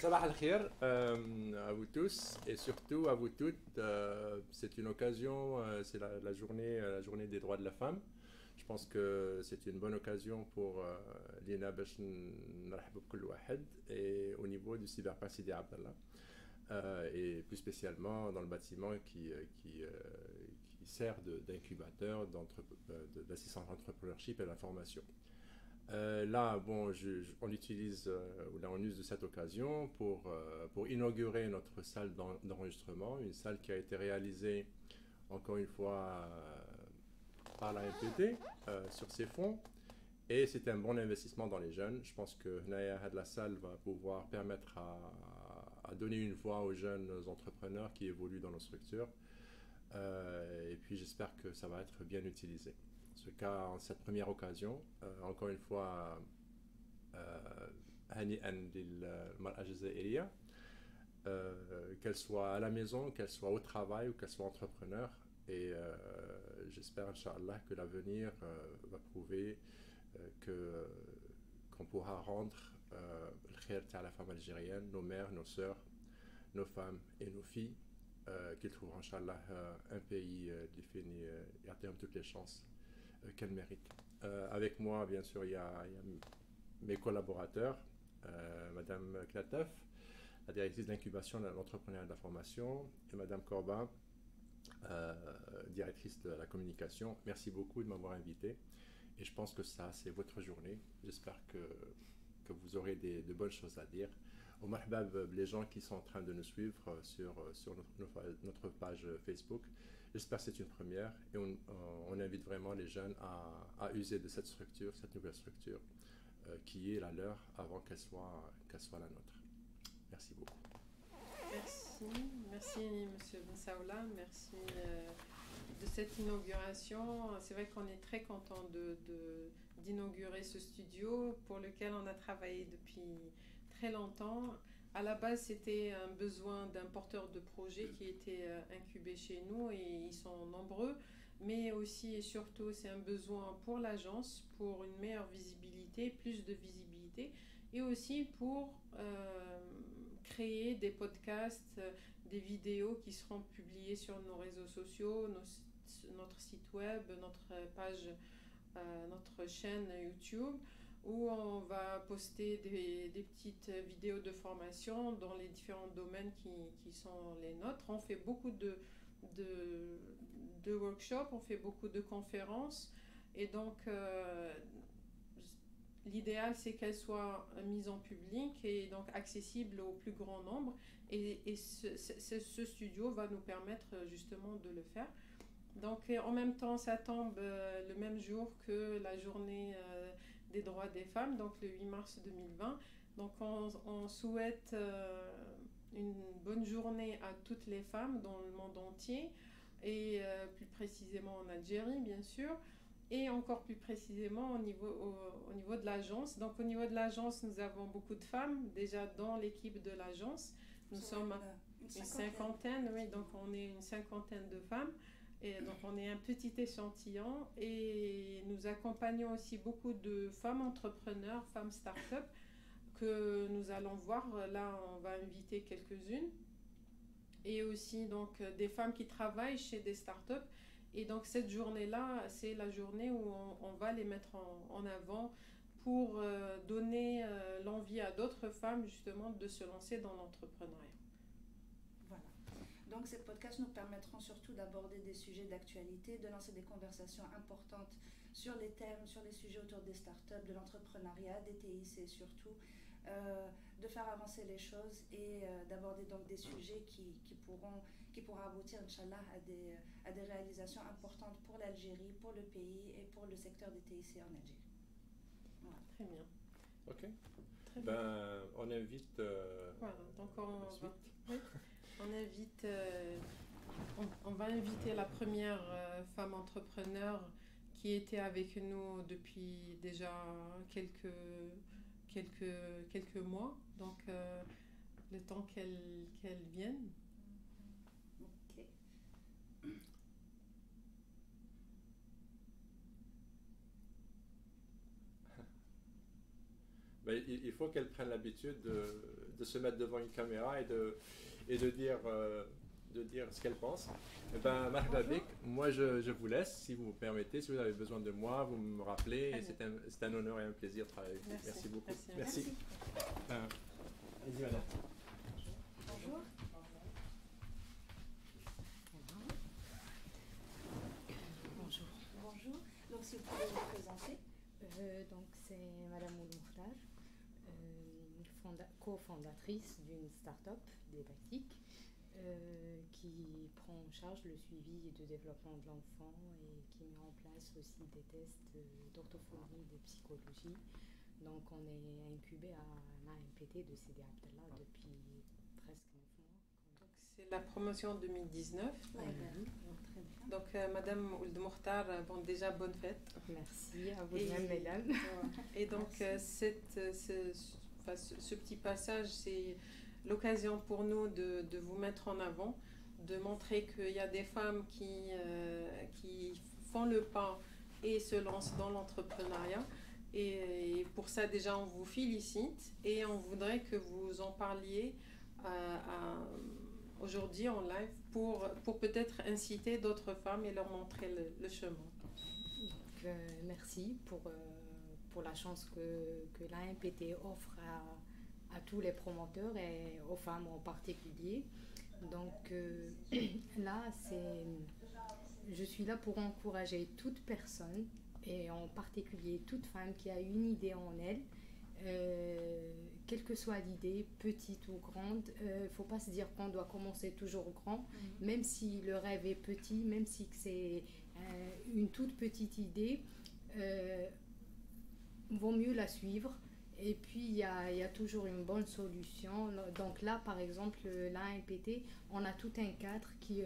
Sabah al-Khair à vous tous et surtout à vous toutes. C'est une occasion, c'est la journée des droits de la femme. Je pense que c'est une bonne occasion pour Lina باش نرحبوا بكل واحد et au niveau du cyberparc Sidi Abdallah. Et plus spécialement dans le bâtiment qui sert d'incubateur, d'assistance d'entrepreneurship et d'information. Là, bon, on utilise, là, on use de cette occasion pour inaugurer notre salle d'enregistrement, une salle qui a été réalisée, encore une fois, par la MPT sur ses fonds. Et c'était un bon investissement dans les jeunes. Je pense que la salle va pouvoir permettre à donner une voix aux jeunes entrepreneurs qui évoluent dans nos structures. Et puis j'espère que ça va être bien utilisé. En ce cas, en cette première occasion, encore une fois, هنيئا للمرأة الجزائرية, qu'elle soit à la maison, qu'elle soit au travail ou qu'elle soit entrepreneur. Et j'espère, Inch'Allah, que l'avenir va prouver qu'on pourra rendre le khair à la femme algérienne, nos mères, nos sœurs, nos femmes et nos filles, qu'ils trouveront, Inch'Allah, un pays défini et à terme toutes les chances qu'elle mérite. Avec moi, bien sûr, il y a mes collaborateurs, Madame Klatef, la directrice d'incubation de l'entrepreneuriat de la formation, et Madame Corba, directrice de la communication. Merci beaucoup de m'avoir invité. Et je pense que ça, c'est votre journée. J'espère que vous aurez de bonnes choses à dire. Au mahbab, les gens qui sont en train de nous suivre sur notre page Facebook, j'espère que c'est une première et on invite vraiment les jeunes à user de cette structure, cette nouvelle structure qui est la leur avant qu'elle soit la nôtre. Merci beaucoup. Merci Monsieur Ben Saoula, merci de cette inauguration. C'est vrai qu'on est très content d'inaugurer ce studio pour lequel on a travaillé depuis très longtemps. À la base, c'était un besoin d'un porteur de projet qui était incubé chez nous et ils sont nombreux. Mais aussi et surtout, c'est un besoin pour l'agence, pour une meilleure visibilité, plus de visibilité et aussi pour créer des podcasts, des vidéos qui seront publiées sur nos réseaux sociaux, notre site web, notre page, notre chaîne YouTube, où on va poster des petites vidéos de formation dans les différents domaines qui sont les nôtres. On fait beaucoup de workshops, on fait beaucoup de conférences et donc l'idéal c'est qu'elles soient mises en public et donc accessibles au plus grand nombre et ce studio va nous permettre justement de le faire. Donc en même temps ça tombe le même jour que la journée des droits des femmes, donc le 8 mars 2020. Donc on souhaite une bonne journée à toutes les femmes dans le monde entier et plus précisément en Algérie bien sûr et encore plus précisément au niveau de l'agence. Donc au niveau de l'agence nous avons beaucoup de femmes déjà dans l'équipe de l'agence. Nous sommes une cinquantaine, oui, donc on est une cinquantaine de femmes. Et donc on est un petit échantillon et nous accompagnons aussi beaucoup de femmes entrepreneurs, femmes start-up que nous allons voir. Là, on va inviter quelques-unes. Et aussi donc des femmes qui travaillent chez des start-up. Et donc cette journée-là, c'est la journée où on va les mettre en avant pour donner l'envie à d'autres femmes justement de se lancer dans l'entrepreneuriat. Donc ces podcasts nous permettront surtout d'aborder des sujets d'actualité, de lancer des conversations importantes sur les thèmes, sur les sujets autour des startups, de l'entrepreneuriat, des TIC surtout, de faire avancer les choses et d'aborder donc des sujets qui pourront aboutir, Inch'Allah, à des réalisations importantes pour l'Algérie, pour le pays et pour le secteur des TIC en Algérie. Voilà. Très bien. Ok. Très bien. On invite voilà, donc oui. On va inviter la première femme entrepreneur qui était avec nous depuis déjà quelques mois, donc le temps qu'elle vienne. Ok. Ben, mais il faut qu'elle prenne l'habitude de se mettre devant une caméra et de dire ce qu'elle pense. Eh ben, marhaba bik, moi je vous laisse, si vous me permettez, si vous avez besoin de moi, vous me rappelez, et c'est un honneur et un plaisir de travailler avec vous. Merci beaucoup. Merci. Vas-y, madame. Bonjour. Bonjour. Bonjour. Donc, si vous pouvez vous présenter. Donc, c'est Madame Ould Mokhtar, cofondatrice d'une start-up didactique qui prend en charge le suivi de développement de l'enfant et qui met en place aussi des tests d'orthophonie et de psychologie. Donc, on est incubé à l'AMPT de Sidi Abdallah depuis presque 9 mois. Donc, c'est la promotion 2019. Très bien. Donc, Madame Ould Mokhtar, bon, déjà bonne fête. Merci à vous de même, mesdames. Et donc, ce petit passage, c'est l'occasion pour nous de vous mettre en avant, de montrer qu'il y a des femmes qui font le pas et se lancent dans l'entrepreneuriat. Et pour ça, déjà, on vous félicite et on voudrait que vous en parliez aujourd'hui en live pour peut-être inciter d'autres femmes et leur montrer le chemin. Donc, merci pour la chance que l'AMPT offre à tous les promoteurs et aux femmes en particulier. Donc là, je suis là pour encourager toute personne et en particulier toute femme qui a une idée en elle, quelle que soit l'idée, petite ou grande. Il ne faut pas se dire qu'on doit commencer toujours grand, même si le rêve est petit, même si c'est une toute petite idée, vaut mieux la suivre. Et puis, il y a toujours une bonne solution. Donc là, par exemple, l'AMPT, on a tout un cadre qui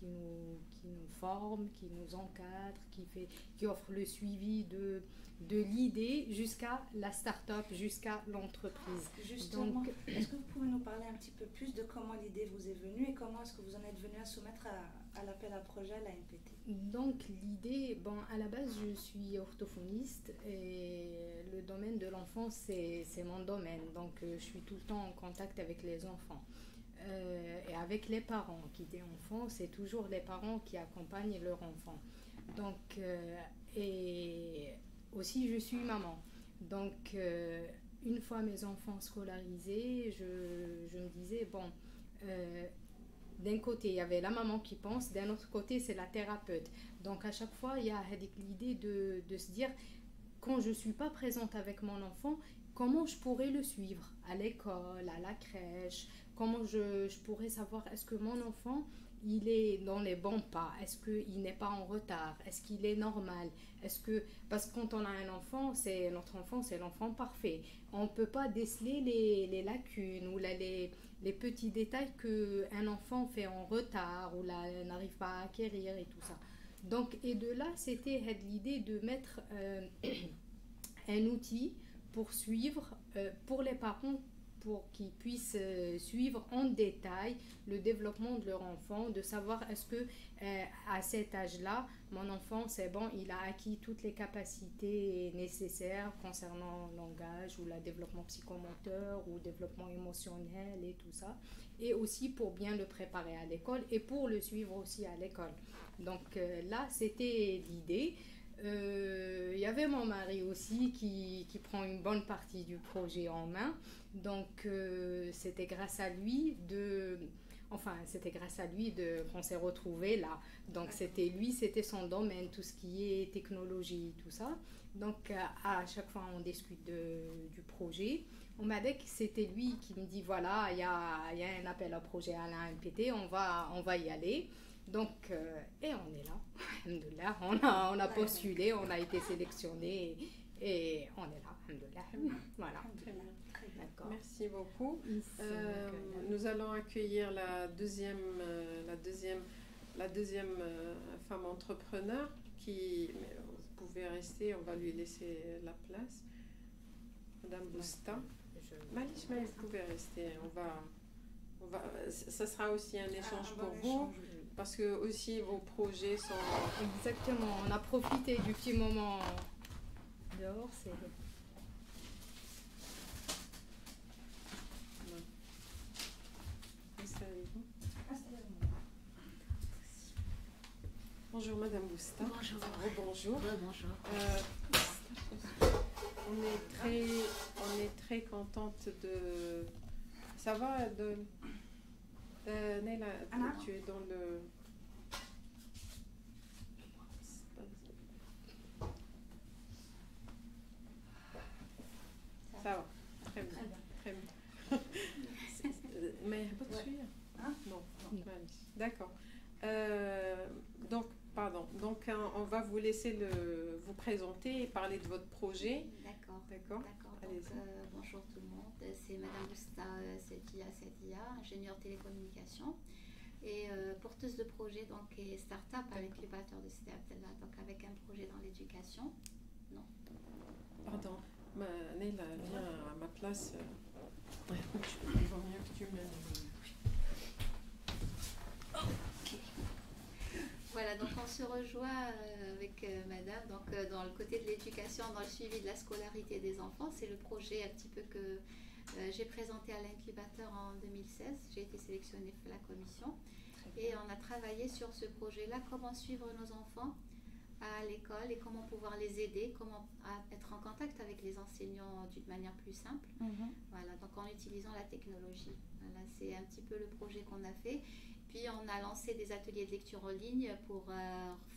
nous forme, qui nous encadre, qui offre le suivi de l'idée jusqu'à la start-up, jusqu'à l'entreprise. Justement, donc, est-ce que vous pouvez nous parler un petit peu plus de comment l'idée vous est venue et comment est-ce que vous en êtes venu à soumettre à l'appel à projet à l'AMPT? Donc l'idée, à la base je suis orthophoniste et le domaine de l'enfant c'est mon domaine, donc je suis tout le temps en contact avec les enfants et avec les parents. Qui dit enfant, c'est toujours les parents qui accompagnent leur enfant. Donc et aussi je suis maman, donc une fois mes enfants scolarisés, je me disais d'un côté, il y avait la maman qui pense, d'un autre côté, c'est la thérapeute. Donc, à chaque fois, il y a l'idée de se dire, quand je ne suis pas présente avec mon enfant, comment je pourrais le suivre à l'école, à la crèche, comment je pourrais savoir, est-ce que mon enfant, il est dans les bons pas, est-ce qu'il n'est pas en retard, est-ce qu'il est normal, parce que quand on a un enfant, notre enfant, c'est l'enfant parfait. On ne peut pas déceler les lacunes ou les petits détails qu'un enfant fait en retard ou n'arrive pas à acquérir et tout ça. Donc, et de là, c'était l'idée de mettre un outil pour suivre, pour les parents, pour qu'ils puissent suivre en détail le développement de leur enfant, de savoir est-ce que à cet âge-là, mon enfant, c'est bon, il a acquis toutes les capacités nécessaires concernant le langage ou le développement psychomoteur ou le développement émotionnel et tout ça. Et aussi pour bien le préparer à l'école et pour le suivre aussi à l'école. Donc là, c'était l'idée. Il y avait mon mari aussi qui prend une bonne partie du projet en main. Donc c'était grâce à lui qu'on s'est retrouvés là. Donc c'était son domaine, tout ce qui est technologie, tout ça. Donc à chaque fois on discute du projet. On m'a dit que c'était lui qui me dit voilà, il y a un appel à projet à l'AMPT, on va y aller. Donc, et on est là, alhamdoulilah, on a postulé, on a été sélectionné et on est là, alhamdoulilah. Voilà. Très bien. D'accord. Merci beaucoup. Nous allons accueillir la deuxième femme entrepreneur mais vous pouvez rester, on va lui laisser la place. Madame Bousta. Malishma, vous pouvez rester, ça sera aussi un échange pour vous. Parce que aussi vos projets sont... Exactement, on a profité du petit moment dehors. Bonjour Madame Bousta. Bonjour. Bonjour. Bonjour. On est très contente de... Ça va de... Neila, tu es dans le... Ça va, très bien. Très bien. Mais pas de suivre. Non, d'accord. Donc, pardon. Donc, on va vous laisser vous présenter et parler de votre projet. D'accord. D'accord. Donc, bonjour tout le monde. C'est Madame Bousta Setia, ingénieure télécommunication et porteuse de projet donc, et start-up à l'incubateur de Cité Abdallah, donc avec un projet dans l'éducation. Non. Pardon. Neila, viens à ma place. Il vaut mieux que tu m'aides. Voilà, donc on se rejoint avec Madame dans le côté de l'éducation, dans le suivi de la scolarité des enfants. C'est le projet un petit peu que j'ai présenté à l'incubateur en 2016. J'ai été sélectionnée pour la commission et on a travaillé sur ce projet-là, comment suivre nos enfants à l'école et comment pouvoir les aider, comment être en contact avec les enseignants d'une manière plus simple. Voilà, donc en utilisant la technologie. Voilà, c'est un petit peu le projet qu'on a fait. Puis on a lancé des ateliers de lecture en ligne pour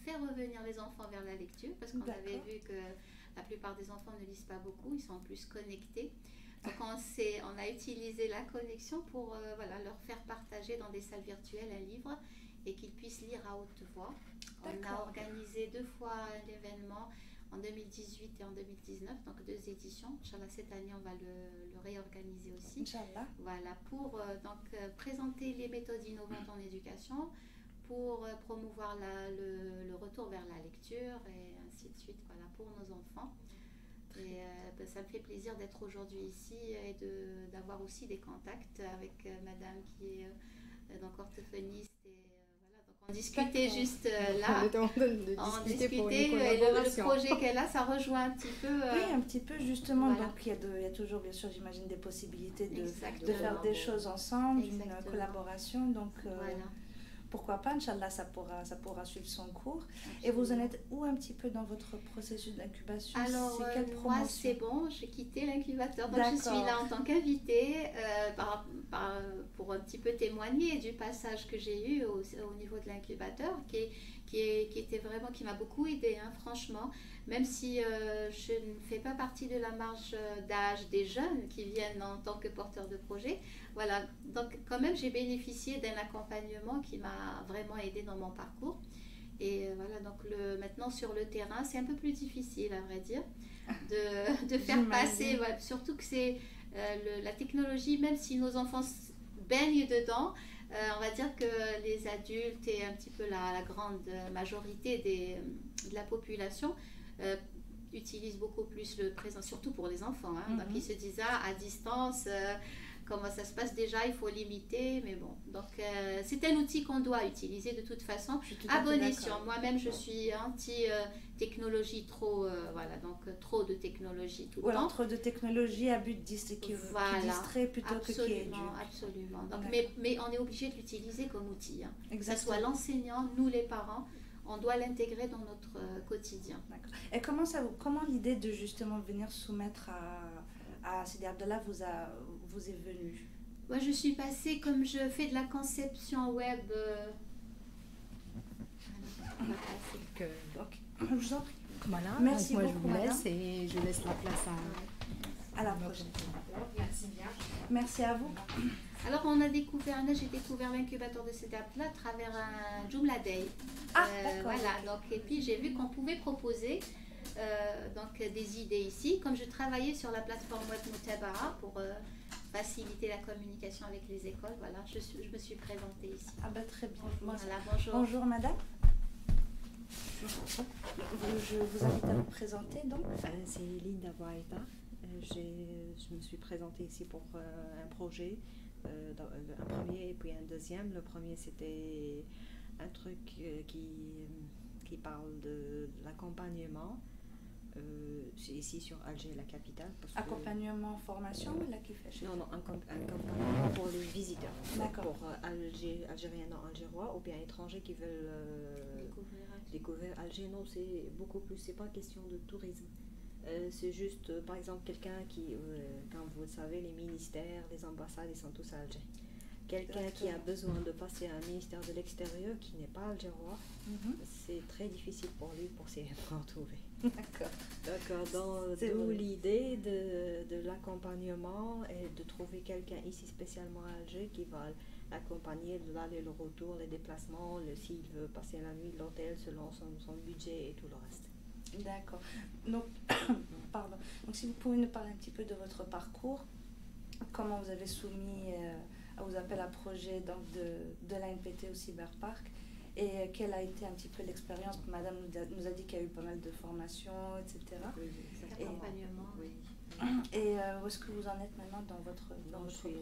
faire revenir les enfants vers la lecture parce qu'on avait vu que la plupart des enfants ne lisent pas beaucoup, ils sont en plus connectés. Donc on a utilisé la connexion pour leur faire partager dans des salles virtuelles un livre et qu'ils puissent lire à haute voix. On a organisé 2 fois l'événement en 2018 et en 2019, donc 2 éditions. Inch'Allah, cette année, on va le réorganiser aussi. Inch'Allah. Voilà, pour présenter les méthodes innovantes en éducation, pour promouvoir le retour vers la lecture et ainsi de suite, voilà, pour nos enfants. Et ça me fait plaisir d'être aujourd'hui ici et d'avoir aussi des contacts avec madame qui est donc orthophoniste. On discutait juste là, on discutait le projet qu'elle a, ça rejoint un petit peu. Oui, un petit peu justement, voilà. Donc il y a toujours bien sûr j'imagine des possibilités de faire des choses ensemble, une collaboration, donc voilà. Pourquoi pas, Inch'Allah, ça pourra suivre son cours. Absolument. Et vous en êtes où un petit peu dans votre processus d'incubation? Alors, moi, c'est bon, j'ai quitté l'incubateur, donc je suis là en tant qu'invitée pour un petit peu témoigner du passage que j'ai eu au niveau de l'incubateur, qui m'a beaucoup aidée, hein, franchement, même si je ne fais pas partie de la marge d'âge des jeunes qui viennent en tant que porteurs de projet. Voilà, donc quand même j'ai bénéficié d'un accompagnement qui m'a vraiment aidée dans mon parcours. Et voilà, donc maintenant sur le terrain, c'est un peu plus difficile à vrai dire de faire passer, ouais, surtout que c'est la technologie, même si nos enfants baignent dedans, on va dire que les adultes et un petit peu la grande majorité de la population utilisent beaucoup plus le présent, surtout pour les enfants, hein. Donc ils se disent à distance, comment ça se passe déjà, il faut limiter, mais bon, donc c'est un outil qu'on doit utiliser de toute façon, à bon escient. Moi-même je suis anti-technologie, trop de technologie tout le temps. Trop de technologie à but qui distrait plutôt que qui éduque. Absolument. Donc, mais on est obligé de l'utiliser comme outil, hein. Que ce soit l'enseignant, nous les parents, on doit l'intégrer dans notre quotidien. Et comment l'idée de justement venir soumettre à Sidi Abdallah vous est venue? Moi, je suis passée, comme je fais de la conception web. Je vous en prie. Voilà, merci donc beaucoup, moi je vous laisse madame. et je laisse la place à la prochaine. Merci bien. Merci à vous. Alors, j'ai découvert l'incubateur de Sidi Abdallah à travers un Joomla Day. Voilà, donc, et puis j'ai vu qu'on pouvait proposer des idées ici. Comme je travaillais sur la plateforme web Mutabara pour faciliter la communication avec les écoles, voilà, je me suis présentée ici. Très bien. Voilà, bonjour. Bonjour madame. Je vous invite à vous présenter donc. C'est Linda Waïda. Je me suis présentée ici pour un projet, un premier et puis un deuxième. Le premier c'était un truc qui parle de l'accompagnement. C'est ici sur Alger, la capitale. Accompagnement, formation ou là qui fait? Non, un accompagnement pour les visiteurs. D'accord. pour Algériens non algérois ou bien étrangers qui veulent découvrir Alger. Non, c'est beaucoup plus, c'est pas question de tourisme. C'est juste, par exemple, quelqu'un qui, quand vous savez, les ministères, les ambassades, ils sont tous à Alger. Quelqu'un qui a besoin de passer à un ministère de l'extérieur qui n'est pas algérois, c'est très difficile pour lui pour s'y retrouver. D'accord. D'où l'idée de l'accompagnement et de trouver quelqu'un ici spécialement à Alger qui va l'accompagner de l'aller et le retour, les déplacements, s'il veut passer la nuit, l'hôtel selon son budget et tout le reste. D'accord. Donc, pardon. Donc, si vous pouvez nous parler un petit peu de votre parcours, comment vous avez soumis aux appels à projets donc de l'ANPT au Cyberpark et quelle a été un petit peu l'expérience. Madame nous a dit qu'il y a eu pas mal de formations, etc. Oui, Accompagnement. Oui. Et où est-ce que vous en êtes maintenant dans votre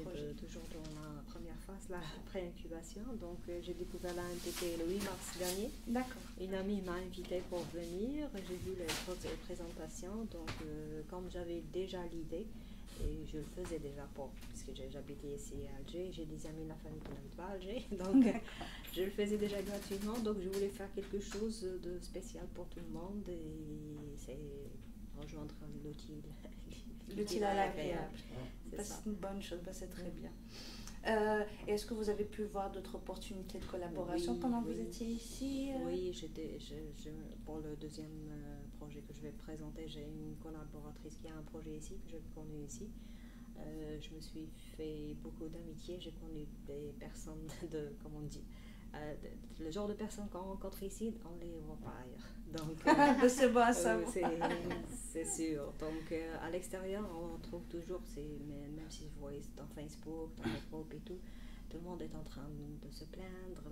projet? Toujours dans la première phase, la pré-incubation. Donc, j'ai découvert l'ANPT le 8 mars dernier. D'accord. Une amie m'a invitée pour venir. J'ai vu les présentations. Donc, comme j'avais déjà l'idée, et je le faisais déjà puisque j'habitais ici à Alger, j'ai des amis de la famille qui n'habitent pas à Alger, donc je le faisais déjà gratuitement, donc je voulais faire quelque chose de spécial pour tout le monde et c'est rejoindre l'utile à l'agréable. C'est C'est une bonne chose, c'est très bien. Et est-ce que vous avez pu voir d'autres opportunités de collaboration pendant que vous étiez ici? Oui, pour le deuxième projet que je vais présenter, j'ai une collaboratrice qui a un projet ici, que j'ai connu ici. Je me suis fait beaucoup d'amitié, j'ai connu des personnes comment on dit, le genre de personnes qu'on rencontre ici, on ne les voit pas ailleurs. Donc, c'est bon à savoir. C'est sûr. Donc, à l'extérieur, on trouve toujours, même si vous voyez dans Facebook, dans les groupes et tout le monde est en train de se plaindre,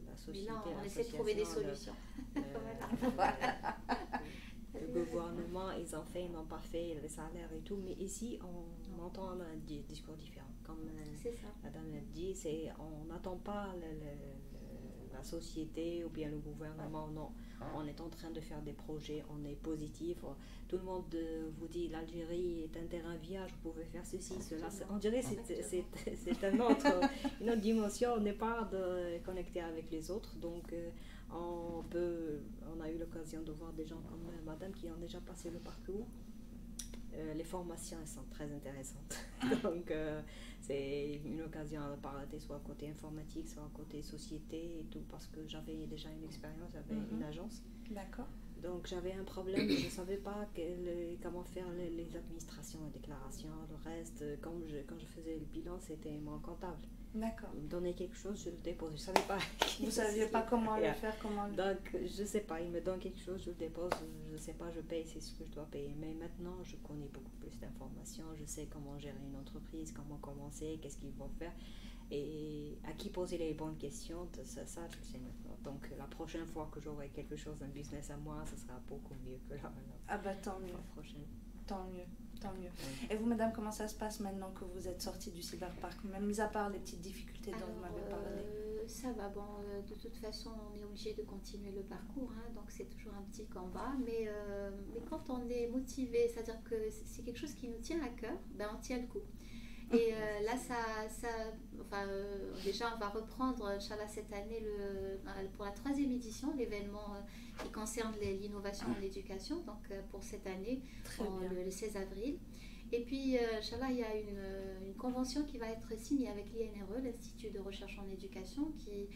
la société, mais là, on essaie de trouver des solutions. Le gouvernement, ils ont fait, ils n'ont pas fait, les salaires et tout, mais ici, on entend un discours différent. Comme Madame l'a dit, on n'attend pas la société ou bien le gouvernement, non. On est en train de faire des projets, on est positif. Tout le monde vous dit l'Algérie est un terrain vierge, vous pouvez faire ceci, cela. On dirait que c'est une autre dimension, on n'est pas connecté avec les autres. Donc, on a eu l'occasion de voir des gens comme Madame qui ont déjà passé le parcours. Les formations, elles sont très intéressantes. Donc, c'est une occasion à ne pas rater, soit côté informatique, soit côté société et tout, parce que j'avais déjà une expérience, j'avais une agence. D'accord. Donc, j'avais un problème, je ne savais pas comment faire les administrations, les déclarations, le reste. Quand je faisais le bilan, c'était mon comptable. D'accord. Il me donnait quelque chose, je le dépose. Je ne savais pas. Vous ne saviez pas comment le faire, Donc, je ne sais pas, il me donne quelque chose, je le dépose, je ne sais pas, je paye, c'est ce que je dois payer. Mais maintenant, je connais beaucoup plus d'informations, je sais comment gérer une entreprise, comment commencer, qu'est-ce qu'ils vont faire et à qui poser les bonnes questions, ça je le sais maintenant. Donc, la prochaine fois que j'aurai quelque chose, un business à moi, ce sera beaucoup mieux que tant mieux. La prochaine. Tant mieux. Oui. Et vous, madame, comment ça se passe maintenant que vous êtes sortie du cyberpark, même mis à part les petites difficultés dont vous m'avez parlé? Ça va, de toute façon, on est obligé de continuer le parcours, donc c'est toujours un petit combat, mais quand on est motivé, c'est-à-dire que c'est quelque chose qui nous tient à cœur, on tient le coup. Et là, déjà, on va reprendre, Inch'Allah, cette année, pour la 3e édition, l'événement qui concerne l'innovation en éducation, donc pour cette année, le 16 avril. Et puis, Inch'Allah, il y a une convention qui va être signée avec l'INRE, l'Institut de recherche en éducation, qui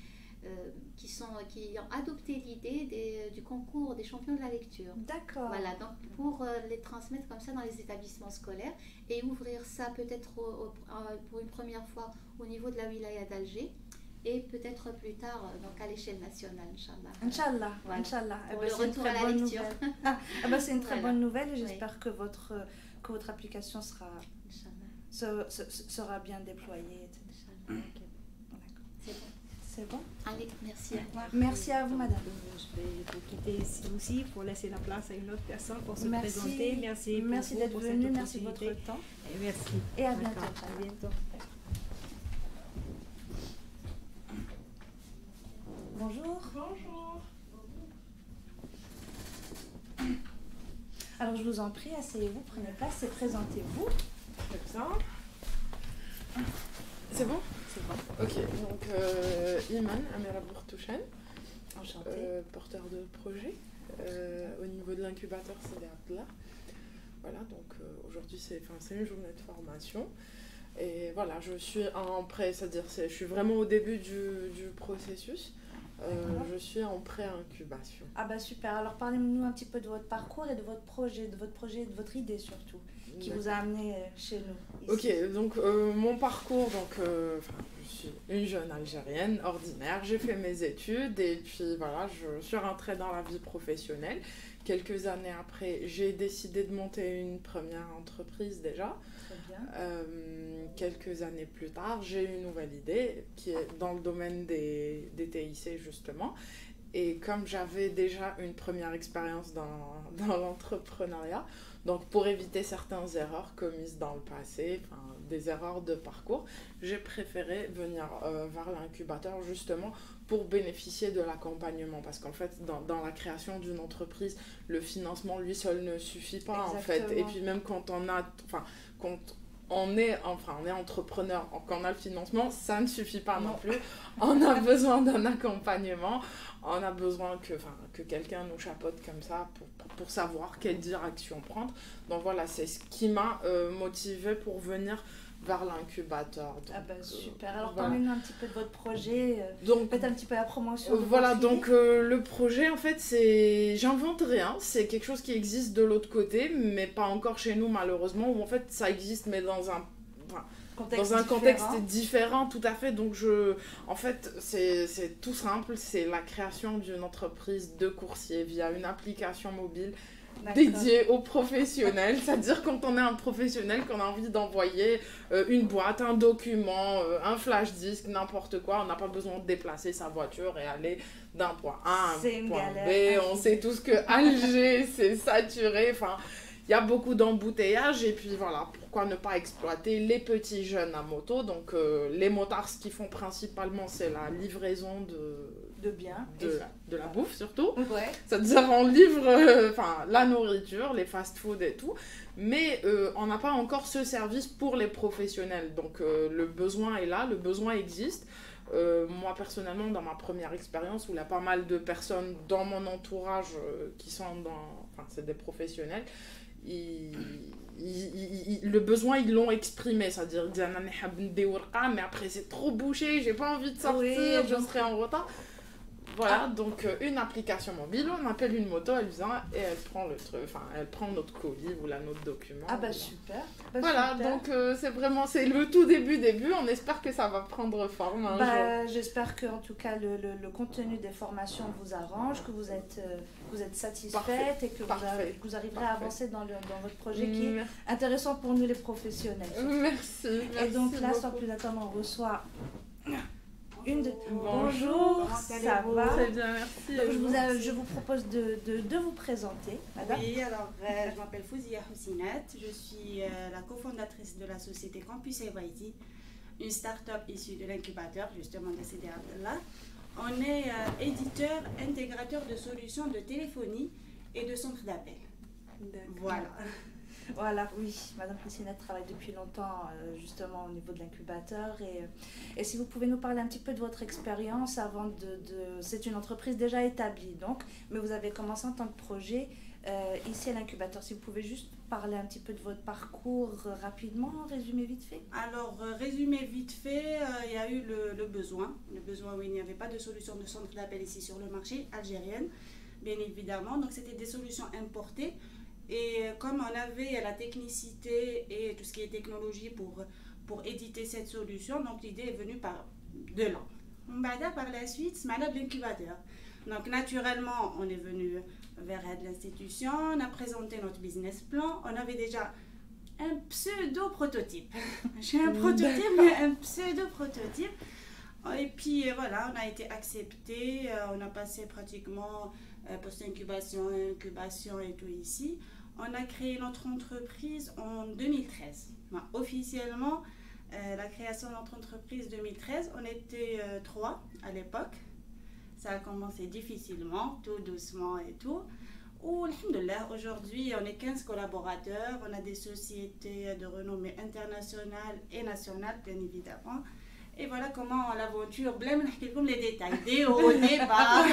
ont adopté l'idée du concours des champions de la lecture. D'accord. Voilà, donc pour les transmettre comme ça dans les établissements scolaires et ouvrir ça peut-être pour une première fois au niveau de la wilaya d'Alger et peut-être plus tard donc à l'échelle nationale, Inch'Allah. Voilà. Inch'Allah. Pour le retour à la lecture. C'est une très bonne nouvelle et j'espère que votre application sera bien déployée. Okay. C'est bon. C'est bon. Allez, merci. Merci à vous, madame. Je vais vous quitter ici aussi pour laisser la place à une autre personne pour se présenter. Merci d'être venue, merci de votre temps. Et merci. Et à bientôt. À bientôt. Bonjour. Alors, je vous en prie, asseyez-vous, prenez place et présentez-vous. C'est bon? C'est Ok, donc Iman Amira Bourtouchen, porteur de projet. Au niveau de l'incubateur, c'est Abdallah. Voilà, donc aujourd'hui, c'est une journée de formation. Et voilà, je suis en pré, c'est-à-dire je suis vraiment au début du processus. Je suis en pré-incubation. Ah bah super, alors parlez-nous un petit peu de votre parcours et de votre projet, de votre idée surtout, qui vous a amené chez nous. Ici. Ok, donc mon parcours, je suis une jeune Algérienne ordinaire, j'ai fait mes études et puis voilà, je suis rentrée dans la vie professionnelle. Quelques années après, j'ai décidé de monter une première entreprise déjà. Très bien. Quelques années plus tard, j'ai une nouvelle idée qui est dans le domaine des TIC justement. Et comme j'avais déjà une première expérience dans l'entrepreneuriat, donc pour éviter certaines erreurs commises dans le passé, des erreurs de parcours, j'ai préféré venir vers l'incubateur justement pour bénéficier de l'accompagnement. Parce qu'en fait, dans la création d'une entreprise, le financement lui seul ne suffit pas. Exactement. En fait. Et puis même quand on est entrepreneur, quand on a le financement, ça ne suffit pas non plus. On a besoin d'un accompagnement, on a besoin que quelqu'un nous chapeaute comme ça pour savoir quelle direction prendre. Donc voilà, c'est ce qui m'a motivée pour venir vers l'incubateur. Ah bah super, alors parlez-nous un petit peu de votre projet, faites un petit peu la promotion. Voilà, donc le projet en fait j'invente rien, c'est quelque chose qui existe de l'autre côté, mais pas encore chez nous malheureusement, où en fait ça existe mais dans un contexte différent tout à fait. Donc en fait c'est tout simple, c'est la création d'une entreprise de coursier via une application mobile dédié aux professionnels, c'est-à-dire quand on est un professionnel, qu'on a envie d'envoyer une boîte, un document, un flash disk, n'importe quoi, on n'a pas besoin de déplacer sa voiture et aller d'un point A à un point B. On sait tous que Alger c'est saturé, il y a beaucoup d'embouteillages et puis voilà, pourquoi ne pas exploiter les petits jeunes à moto. Donc les motards, ce qu'ils font principalement, c'est la livraison de biens, de la bouffe surtout. Ouais. C'est-à-dire on livre la nourriture, les fast-food et tout, mais on n'a pas encore ce service pour les professionnels. Donc le besoin est là, le besoin existe. Moi personnellement, dans ma première expérience, où il y a pas mal de personnes dans mon entourage qui sont c'est des professionnels, le besoin ils l'ont exprimé, c'est-à-dire mais après c'est trop bouché, j'ai pas envie de sortir, je serai en retard. Voilà, donc une application mobile, on appelle une moto, elle vient et elle prend le truc, elle prend notre colis ou notre document. Ah bah super. Voilà, super. Donc c'est le tout début, on espère que ça va prendre forme un jour. J'espère que en tout cas le contenu des formations vous arrange, que vous êtes satisfaite et que vous arriverez à avancer dans votre projet qui est intéressant pour nous les professionnels. Merci. Et donc là, sans plus attendre, on reçoit Bonjour, ça va? Très bien, merci. Donc, je vous propose de vous présenter, madame. Oui, alors je m'appelle Fouzia Houssinat, je suis la cofondatrice de la société Campus EYT, une start-up issue de l'incubateur justement de Sidi Abdallah. On est éditeur, intégrateur de solutions de téléphonie et de centres d'appel. Voilà. Voilà, oui, madame Houssinat travaille depuis longtemps justement au niveau de l'incubateur et si vous pouvez nous parler un petit peu de votre expérience avant c'est une entreprise déjà établie donc, mais vous avez commencé en tant que projet ici à l'incubateur. Si vous pouvez juste parler un petit peu de votre parcours rapidement, résumer vite fait. Alors, résumer vite fait, il y a eu le besoin où il n'y avait pas de solution de centre d'appel ici sur le marché algérienne, bien évidemment, donc c'était des solutions importées. Et comme on avait la technicité et tout ce qui est technologie pour éditer cette solution, donc l'idée est venue de là. Par la suite, c'est malade l'incubateur. Donc naturellement, on est venu vers l'institution, on a présenté notre business plan, on avait déjà un pseudo-prototype. J'ai un prototype, mais un pseudo-prototype. Et puis voilà, on a été accepté, on a passé pratiquement post-incubation, incubation et tout ici. On a créé notre entreprise en 2013. Officiellement, la création de notre entreprise 2013, on était 3 à l'époque. Ça a commencé difficilement, tout doucement et tout. Alhamdoulilah, aujourd'hui, on est 15 collaborateurs. On a des sociétés de renommée internationale et nationale, bien évidemment. Et voilà comment l'aventure, blême, les détails, des hauts, des bas,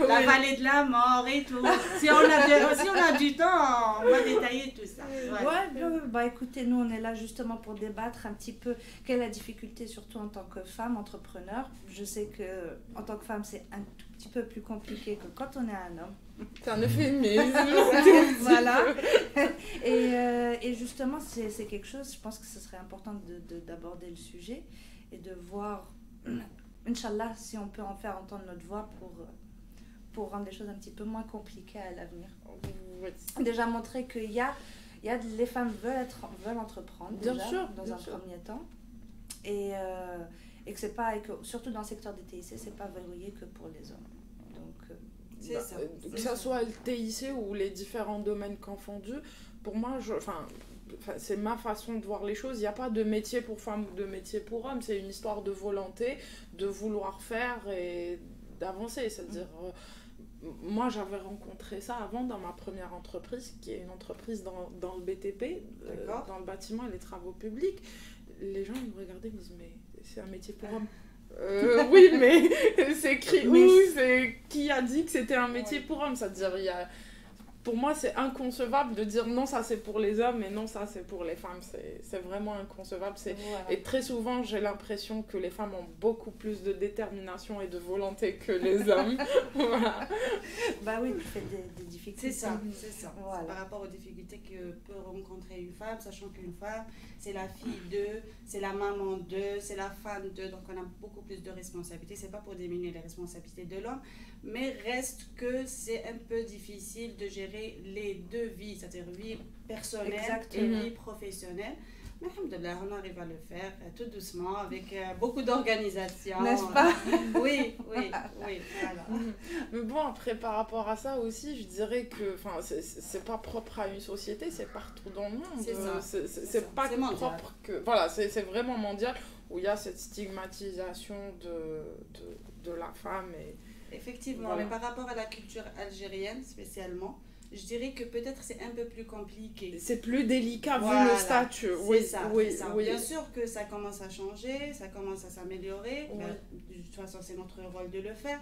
la vallée de la mort et tout. Si on a du temps, on va détailler tout ça. Ouais, écoutez, nous on est là justement pour débattre un petit peu quelle est la difficulté, surtout en tant que femme entrepreneur. Je sais que en tant que femme, c'est un tout petit peu plus compliqué que quand on est un homme. C'est un euphémisme. Voilà. Et justement, c'est quelque chose, je pense que ce serait important d'aborder le sujet et de voir, Inch'Allah, si on peut en faire entendre notre voix pour rendre les choses un petit peu moins compliquées à l'avenir. Oui. Déjà montrer qu'il y a les femmes veulent entreprendre, bien sûr, dans un premier temps. Et que c'est pas, surtout dans le secteur des TIC, c'est pas verrouillé que pour les hommes. Donc, que ça soit le TIC ou les différents domaines confondus, pour moi, c'est ma façon de voir les choses. Il n'y a pas de métier pour femmes ou de métier pour hommes. C'est une histoire de volonté, de vouloir faire et d'avancer. C'est-à-dire, moi, j'avais rencontré ça avant dans ma première entreprise, qui est une entreprise dans le BTP, dans le bâtiment et les travaux publics. Les gens, ils me regardaient, ils me disent, mais c'est un métier pour hommes. Oui, mais c'est écrit où? Qui a dit que c'était un métier pour hommes? C'est-à-dire, pour moi, c'est inconcevable de dire non, ça c'est pour les hommes et non, ça c'est pour les femmes. C'est vraiment inconcevable. Et très souvent, j'ai l'impression que les femmes ont beaucoup plus de détermination et de volonté que les hommes. Voilà. Bah oui, tu fais des difficultés. C'est ça. Voilà. Par rapport aux difficultés que peut rencontrer une femme, sachant qu'une femme, c'est la fille d'eux, c'est la maman d'eux, c'est la femme d'eux, donc on a beaucoup plus de responsabilités. C'est pas pour diminuer les responsabilités de l'homme, mais reste que c'est un peu difficile de gérer les deux vies, c'est-à-dire vie personnelle et vie professionnelle. Mais alhamdoulilah, on arrive à le faire tout doucement, avec beaucoup d'organisation. N'est-ce pas? Oui, voilà. Mais bon, après, par rapport à ça aussi, je dirais que c'est pas propre à une société, c'est partout dans le monde. C'est pas propre que... Voilà, c'est vraiment mondial, où il y a cette stigmatisation de la femme. Effectivement, voilà. Mais par rapport à la culture algérienne spécialement, je dirais que peut-être c'est un peu plus compliqué. C'est plus délicat vu le statut. Oui, ça. Bien sûr que ça commence à changer, ça commence à s'améliorer. Oui. De toute façon, c'est notre rôle de le faire,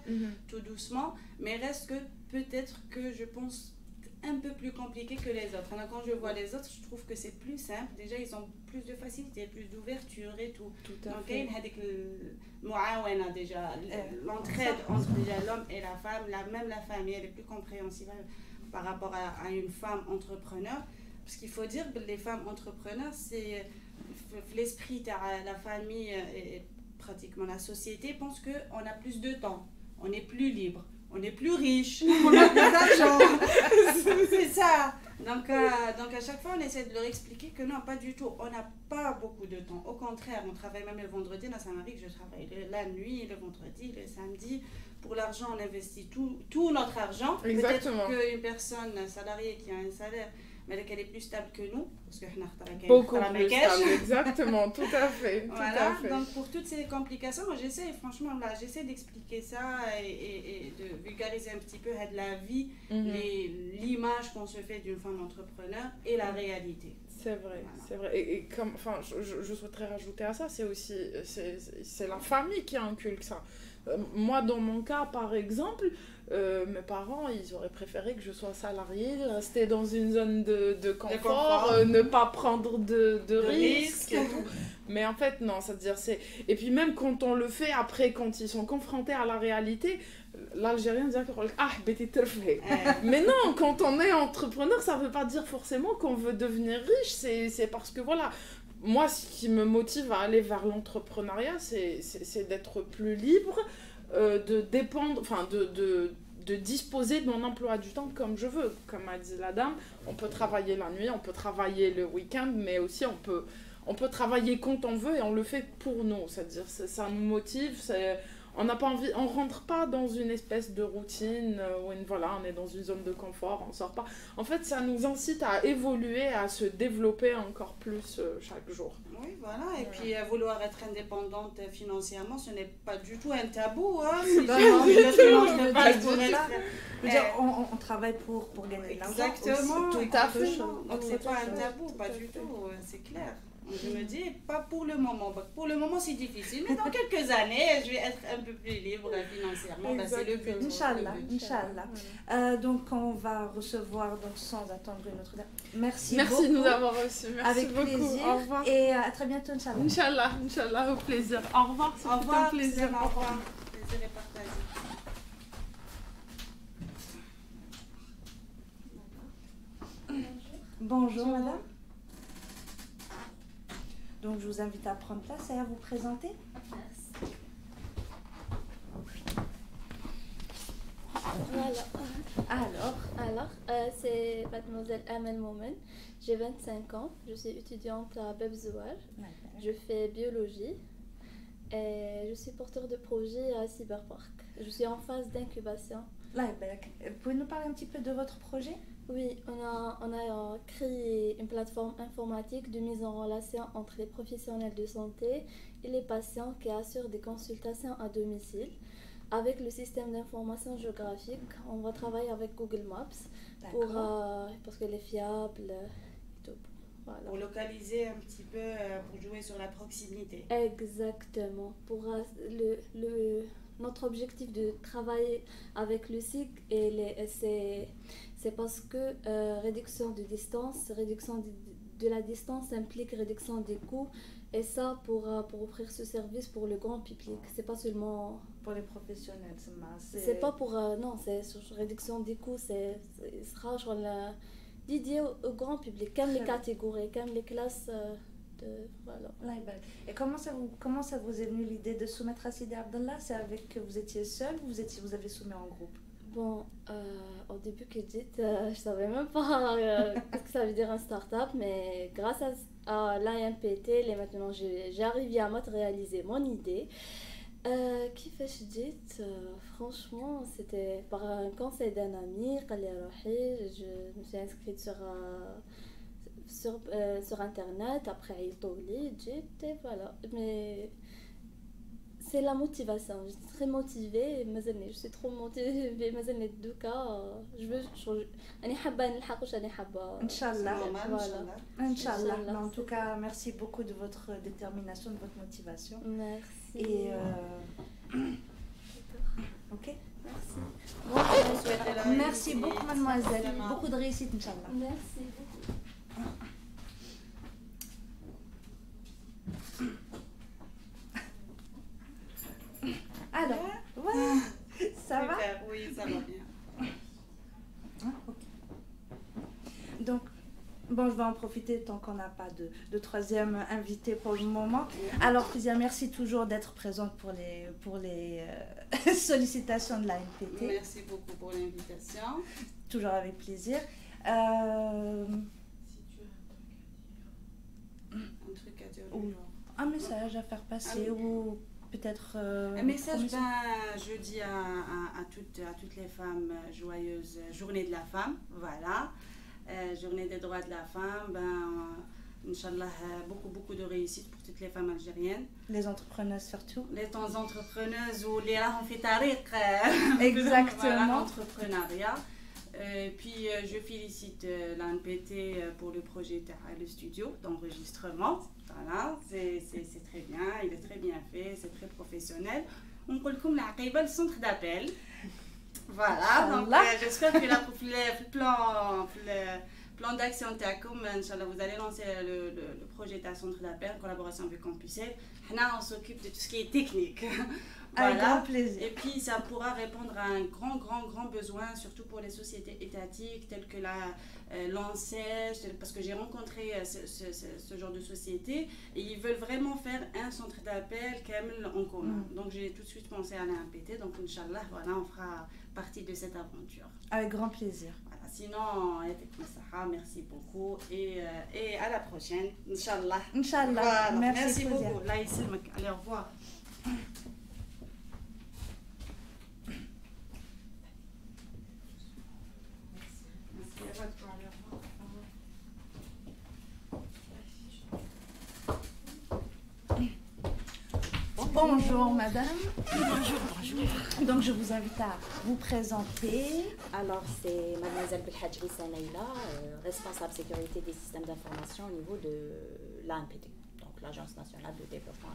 tout doucement. Mais reste que peut-être que je pense un peu plus compliqué que les autres. Alors, quand je vois les autres, je trouve que c'est plus simple. Déjà, ils ont plus de facilité, plus d'ouverture et tout. Donc, il y a déjà l'entraide entre déjà l'homme et la femme, même la famille, elle est plus compréhensible par rapport à une femme entrepreneur. Parce qu'il faut dire que les femmes entrepreneurs, c'est l'esprit de la famille et pratiquement la société pense qu'on a plus de temps, on est plus libre. On est plus riche, on a plus d'argent. C'est ça. Donc à chaque fois, on essaie de leur expliquer que non, pas du tout. On n'a pas beaucoup de temps. Au contraire, on travaille même le vendredi. Là, ça m'arrive que je travaille la nuit, le vendredi, le samedi. Pour l'argent, on investit tout notre argent. Exactement. Peut-être qu'une personne salariée qui a un salaire, mais qu'elle est plus stable que nous, parce que beaucoup plus stable, exactement, tout à fait. Voilà, donc pour toutes ces complications, moi j'essaie d'expliquer ça et de vulgariser un petit peu la vie, l'image qu'on se fait d'une femme entrepreneur et la réalité. C'est vrai, voilà. C'est vrai. Et comme, je souhaiterais rajouter à ça, c'est aussi c'est la famille qui inculque ça. Moi, dans mon cas, par exemple, mes parents, ils auraient préféré que je sois salariée, rester dans une zone de confort, ne pas prendre de risques et tout. Mais en fait, non, c'est-à-dire Et puis même quand on le fait, après, quand ils sont confrontés à la réalité, l'Algérien dirait mais non, quand on est entrepreneur, ça ne veut pas dire forcément qu'on veut devenir riche, c'est parce que voilà... Moi, ce qui me motive à aller vers l'entrepreneuriat, c'est d'être plus libre, de dépendre, de disposer de mon emploi du temps comme je veux. Comme a dit la dame, on peut travailler la nuit, on peut travailler le week-end, mais aussi on peut travailler quand on veut et on le fait pour nous. C'est-à-dire, ça nous motive, on n'a pas envie, on rentre pas dans une espèce de routine où on est dans une zone de confort, on sort pas. En fait, ça nous incite à évoluer, à se développer encore plus chaque jour. Oui, voilà. Et puis vouloir être indépendante financièrement, ce n'est pas du tout un tabou. Hein. On travaille pour gagner de l'argent. Exactement. Tout à fait. Donc c'est pas un tabou, pas du tout. C'est clair. Je me dis, pas pour le moment. Pour le moment, c'est difficile, mais dans quelques années, je vais être un peu plus libre financièrement. Ben, c'est le but. Inch'Allah, Inch'Allah. Donc, on va recevoir, donc, sans attendre une autre date. Merci beaucoup. Merci de nous avoir reçus. Merci avec beaucoup. plaisir. Au revoir. Et à très bientôt, Inch'Allah. Inch'Allah, Inch'Allah, au plaisir. Au revoir, c'est Au revoir, un plaisir. Au revoir. Plaisir est partagé. Bonjour, madame. Donc, je vous invite à prendre place et à vous présenter. Merci. Voilà. Alors, c'est mademoiselle Amen Moumen. J'ai 25 ans. Je suis étudiante à Bebzouar. Je fais biologie. Et je suis porteur de projet à Cyberpark. Je suis en phase d'incubation. Pouvez nous parler un petit peu de votre projet? Oui, on a créé une plateforme informatique de mise en relation entre les professionnels de santé et les patients qui assurent des consultations à domicile. Avec le système d'information géographique, on va travailler avec Google Maps parce qu'elle est fiable et tout. Voilà. Pour localiser un petit peu, pour jouer sur la proximité. Exactement. Pour notre objectif de travailler avec le SIG, c'est parce que réduction de distance, réduction de la distance implique réduction des coûts. Et ça, pour offrir ce service pour le grand public, c'est pas seulement pour les professionnels. C'est pas pour non, c'est sur réduction des coûts, c'est sera sur dédié au grand public, comme les catégories, comme les classes voilà. Et comment ça vous est venu l'idée de soumettre à Sidi Abdallah? C'est avec que vous étiez seul ou vous avez soumis en groupe? Bon, au début que je savais même pas ce que ça veut dire un start-up, mais grâce à l'IMPT, maintenant j'arrive à matérialiser mon idée. Qui fait franchement, c'était par un conseil d'un ami, je me suis inscrite sur internet, après et voilà. Mais c'est la motivation, je suis très motivée, je suis trop motivée, mais deux cas, je veux changer. Inch'Allah. Voilà. Inch'Allah. En tout cas, merci beaucoup de votre détermination, de votre motivation. Merci. Et ok. Merci. Merci beaucoup, mademoiselle. Beaucoup de réussite, Inch'Allah. Merci beaucoup. Alors, voilà. Ça va? Oui, ça va bien. Donc, bon, je vais en profiter tant qu'on n'a pas de troisième invité pour le moment. Alors, Fizia, merci toujours d'être présente pour les sollicitations de la NPT. Merci beaucoup pour l'invitation. Toujours avec plaisir. Si tu as un truc à dire, un message à faire passer ou peut-être un message. Je dis à toutes les femmes, joyeuse journée de la femme, voilà, journée des droits de la femme. Inch'Allah, beaucoup de réussite pour toutes les femmes algériennes, les entrepreneuses surtout, les entrepreneuses ou les là on fait tariq exactement. L'entrepreneuriat. Puis je félicite l'ANPT pour le projet le studio d'enregistrement. Voilà, c'est très bien, il est très bien fait, c'est très professionnel. On peut le centre d'appel. Voilà, donc j'espère que le plan d'action TACOM, Inch'Allah, vous allez lancer le projet de centre d'appel en collaboration avec CampusEv. On s'occupe de tout ce qui est technique. Voilà. Avec grand plaisir. Et puis ça pourra répondre à un grand besoin, surtout pour les sociétés étatiques telles que l'ANSES, parce que j'ai rencontré ce genre de société et ils veulent vraiment faire un centre d'appel en commun. Donc j'ai tout de suite pensé à l'ANPT, donc Inch'Allah, voilà, on fera partie de cette aventure. Avec grand plaisir. Voilà, sinon, merci beaucoup et à la prochaine, Inch'Allah. Inch'Allah. Voilà. Merci beaucoup. Là, allez, au revoir. Bonjour madame. Bonjour. Donc je vous invite à vous présenter. Alors c'est mademoiselle Belhadji Sanaïla, responsable sécurité des systèmes d'information au niveau de l'ANPT. l'Agence nationale de développement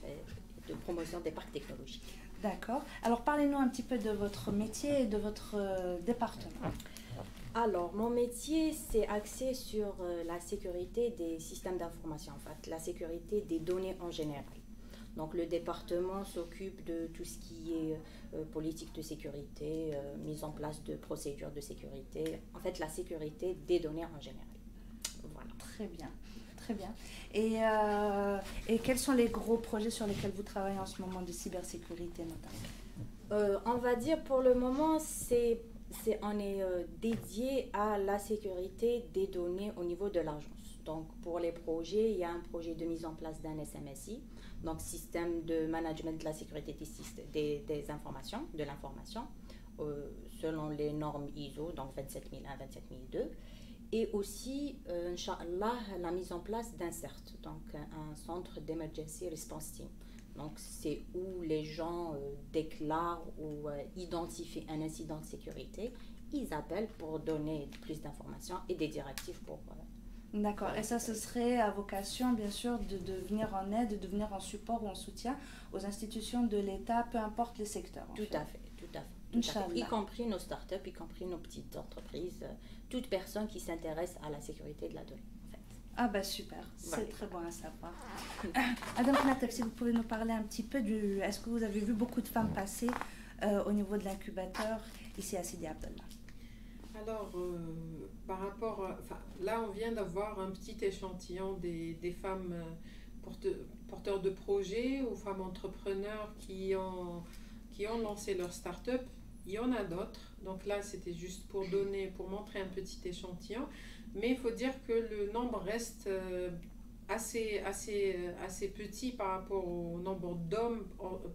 et de promotion des parcs technologiques. D'accord. Alors parlez-nous un petit peu de votre métier et de votre département. Alors, mon métier, c'est axé sur la sécurité des systèmes d'information, en fait, la sécurité des données en général. Donc, le département s'occupe de tout ce qui est politique de sécurité, mise en place de procédures de sécurité, en fait, la sécurité des données en général. Voilà. Très bien, très bien. Et quels sont les gros projets sur lesquels vous travaillez en ce moment de cybersécurité notamment? On va dire pour le moment, on est dédié à la sécurité des données au niveau de l'agence. Donc, pour les projets, il y a un projet de mise en place d'un SMSI, donc système de management de la sécurité des informations, de l'information, selon les normes ISO, donc 27001, 27002. Et aussi, Inch'Allah, la mise en place d'un CERT, donc un centre d'emergency response team. Donc, c'est où les gens déclarent ou identifient un incident de sécurité. Ils appellent pour donner plus d'informations et des directives pour... D'accord. Et ça, ce serait à vocation, bien sûr, de venir en aide, de venir en support ou en soutien aux institutions de l'État, peu importe les secteurs. Tout à fait. Y compris nos startups, y compris nos petites entreprises, toute personne qui s'intéresse à la sécurité de la donnée. Ah bah super, c'est très bon à savoir. Adam Knatab, si vous pouvez nous parler un petit peu est-ce que vous avez vu beaucoup de femmes passer au niveau de l'incubateur ici à Sidi Abdallah? Alors, par rapport, là on vient d'avoir un petit échantillon des femmes porteurs de projets ou femmes entrepreneurs qui ont lancé leur start-up. Il y en a d'autres, donc là c'était juste pour montrer un petit échantillon. Mais il faut dire que le nombre reste assez petit par rapport au nombre d'hommes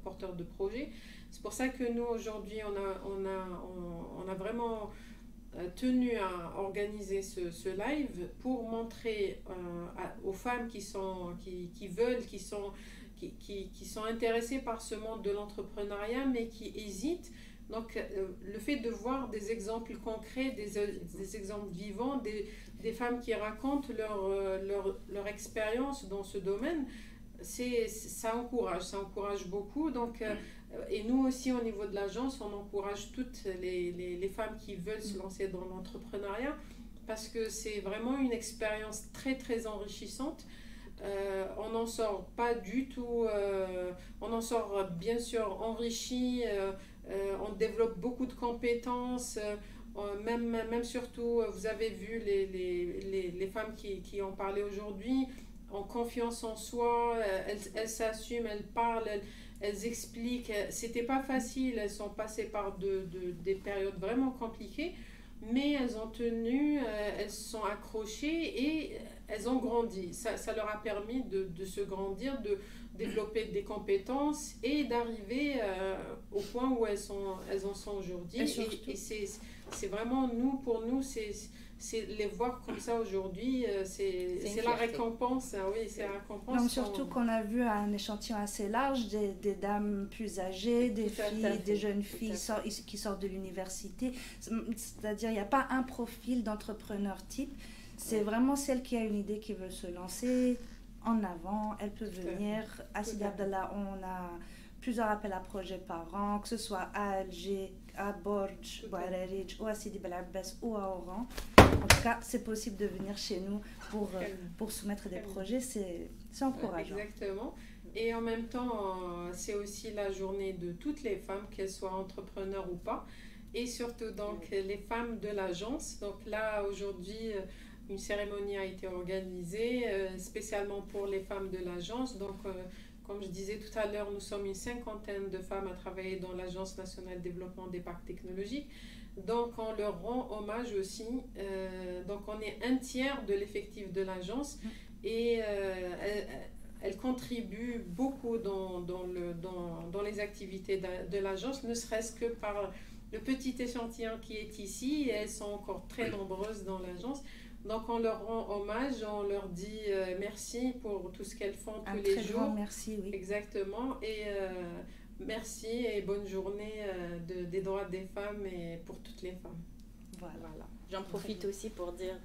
porteurs de projets. C'est pour ça que nous, aujourd'hui, on a vraiment tenu à organiser ce live pour montrer aux femmes qui sont intéressées par ce monde de l'entrepreneuriat, mais qui hésitent. Donc, le fait de voir des exemples concrets, des exemples vivants, des femmes qui racontent leur expérience dans ce domaine, ça encourage beaucoup. Donc, et nous aussi, au niveau de l'agence, on encourage toutes les femmes qui veulent se lancer dans l'entrepreneuriat parce que c'est vraiment une expérience très, très enrichissante. On n'en sort pas du tout, on en sort bien sûr enrichi. On développe beaucoup de compétences, même surtout, vous avez vu les femmes qui ont parlé aujourd'hui, ont confiance en soi, elles s'assument, elles parlent, elles expliquent. C'était pas facile, elles sont passées par des périodes vraiment compliquées, mais elles ont tenu, elles se sont accrochées et elles ont grandi. Ça leur a permis de se grandir, de développer des compétences et d'arriver au point où elles en sont aujourd'hui. Et c'est vraiment, pour nous, c'est les voir comme ça aujourd'hui, c'est la récompense. Oui, c'est la récompense. Donc, surtout qu'on a vu un échantillon assez large, des dames plus âgées, des filles, des jeunes filles qui sortent de l'université. C'est-à-dire, il n'y a pas un profil d'entrepreneur type. C'est vraiment celle qui a une idée, qui veut se lancer en avant. Elle peut venir. À Sidi Abdallah, on a plusieurs appels à projets par an, que ce soit à Alger, à Borj, ou à Rarij, ou à Sidi Bel Abbas, ou à Oran. En tout cas, c'est possible de venir chez nous pour soumettre des projets. C'est encourageant. Exactement. Et en même temps, c'est aussi la journée de toutes les femmes, qu'elles soient entrepreneurs ou pas. Et surtout, donc, les femmes de l'agence. Donc là, aujourd'hui, une cérémonie a été organisée spécialement pour les femmes de l'agence. Donc, comme je disais tout à l'heure, nous sommes une 50aine de femmes à travailler dans l'Agence nationale de développement des parcs technologiques. Donc, on leur rend hommage aussi. Donc, on est un tiers de l'effectif de l'agence et elle contribue beaucoup dans les activités de l'agence, ne serait-ce que par le petit échantillon qui est ici. Et elles sont encore très nombreuses dans l'agence. Donc, on leur rend hommage, on leur dit merci pour tout ce qu'elles font tous les jours. Un très grand merci, oui. Exactement. Et merci et bonne journée des droits des femmes et pour toutes les femmes. Voilà. J'en profite aussi pour dire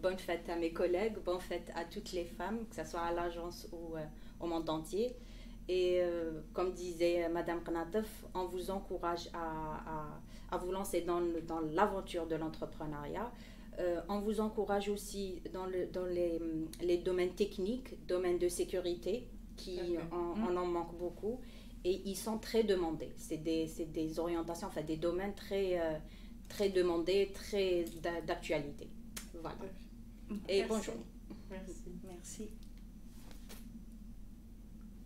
bonne fête à mes collègues, bonne fête à toutes les femmes, que ce soit à l'agence ou au monde entier. Et comme disait Madame Knateuf, on vous encourage à vous lancer dans l'aventure de l'entrepreneuriat. On vous encourage aussi dans les domaines techniques, domaines de sécurité, on en manque beaucoup. Et ils sont très demandés. C'est des orientations, enfin des domaines très demandés, très d'actualité. Voilà. Et bonjour. Merci. Merci.